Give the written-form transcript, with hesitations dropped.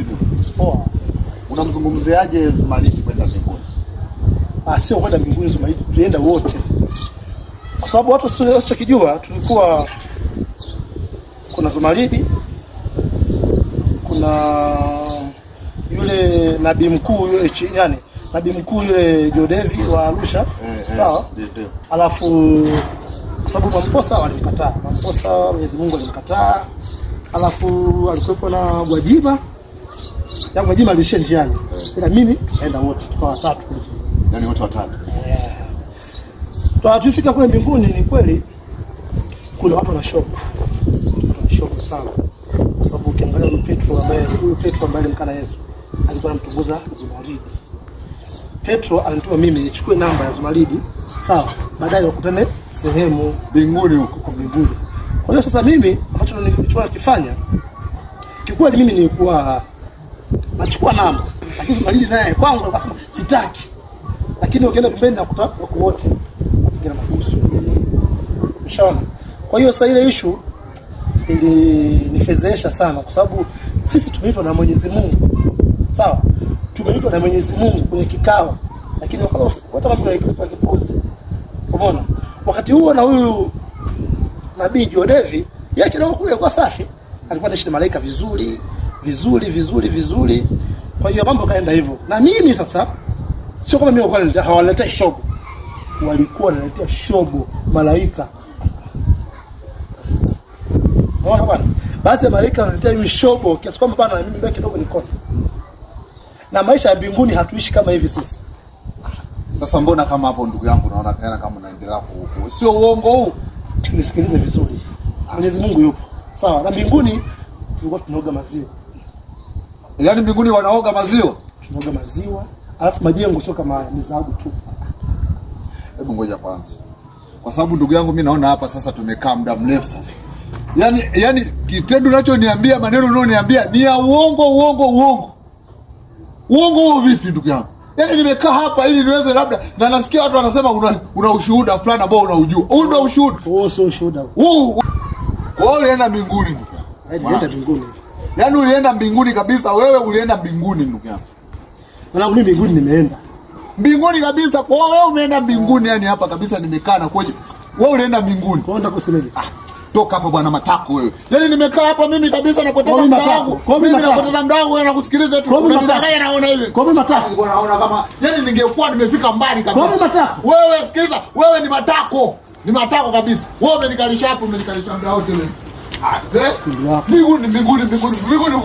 vipi? Poa. Unamzungumziaje Zumaridi kwenda mbinguni? Sio kwenda mbinguni Zumaridi, tulienda wote. Kwa sababu watu sio kijua, tulikuwa kuna Zumaridi, kuna yule nabii mkuu yule yani nabii mkuu yule Jodevi wa Arusha, sawa? Alafu kwa sababu Mamposa walimkataa. Mamposa Mwenyezi Mungu alimkataa. Alafu alikuwepo na Gwajima. Ya Gwajima alishia njiani. Ila mimi naenda wote, tukawa watatu. Yaani wote watatu. Tulifika kule mbinguni, ni kweli kuna watu na shock. Shock sana. Kwa sababu ukiangalia huyu Petro ambaye alimkana Yesu, alikuwa anamtongoza Zumaridi. Petro alinituma mimi nichukue namba ya Zumaridi, sawa? Baadaye wakutane sehemu mbinguni huko mbinguni. Kwa hiyo sasa mimi ambacho nilichokuwa kifanya kikweli, mimi nilikuwa nachukua namba, lakini Zumaridi naye kwangu akasema sitaki. Lakini ukienda pembeni nakuta wako wote wapiga mabusu nini. Ushaona? Kwa hiyo sasa ile issue ilinifezesha sana, kwa sababu sisi tumeitwa na Mwenyezi Mungu. Sawa? Tumeitwa na Mwenyezi Mungu kwenye kikao, lakini watu mambo ya kipuzi. Umeona? Wakati huo na huyu nabii Jodevi yeye kidogo kule kwa safi, alikuwa anaishi na malaika vizuri. Kwa hiyo mambo kaenda hivyo. Na mimi sasa sio kama mimi walikuwa hawaletea shobo. Walikuwa wanaletea shobo malaika. Unaona bwana? Basi malaika wanaletea hiyo shobo kiasi kwamba bwana mimi mbaki kidogo nikote. Na maisha ya mbinguni hatuishi kama hivi sisi. Sasa mbona kama hapo ndugu yangu naona kana kama unaendelea huko. Sio uongo huu. Nisikilize vizuri. Mwenyezi Mungu yupo. Sawa, na mbinguni tulikuwa tunaoga maziwa. Yaani mbinguni wanaoga maziwa? Tunaoga maziwa. Alafu majengo sio kama haya, ni dhahabu tu. Hebu ngoja kwanza. Kwa sababu ndugu yangu mimi naona hapa sasa tumekaa muda mrefu sasa. Yaani kitendo unachoniambia, maneno unayoniambia ni ya uongo. Uongo vipi ndugu yangu? Yaani nimekaa hapa ili niweze labda na nasikia watu wanasema una ushuhuda fulani ambao unaujua. Una ushuhuda. Sio ushuhuda. Wewe ulienda mbinguni ndugu yangu. Ulienda mbinguni. Yaani ulienda mbinguni kabisa, wewe ulienda mbinguni ndugu yangu. Maana mimi mbinguni nimeenda. Mbinguni kabisa, kwa wewe umeenda mbinguni, yani hapa kabisa nimekaa na koje. Wewe ulienda mbinguni. Kwa nini kusemaje? Toka hapa bwana matako wewe. Yaani nimekaa hapa mimi kabisa napoteza muda wangu. Mimi napoteza muda wangu na kusikiliza tu. Unanidanganya naona hivi. Kwa mimi matako. Nilikuwa naona kama yaani ningekuwa nimefika mbali kabisa. Kwa mimi matako. Wewe sikiliza, wewe ni matako. Ni matako kabisa. Wewe umenikalisha hapo, umenikalisha muda wote wewe. Mbinguni.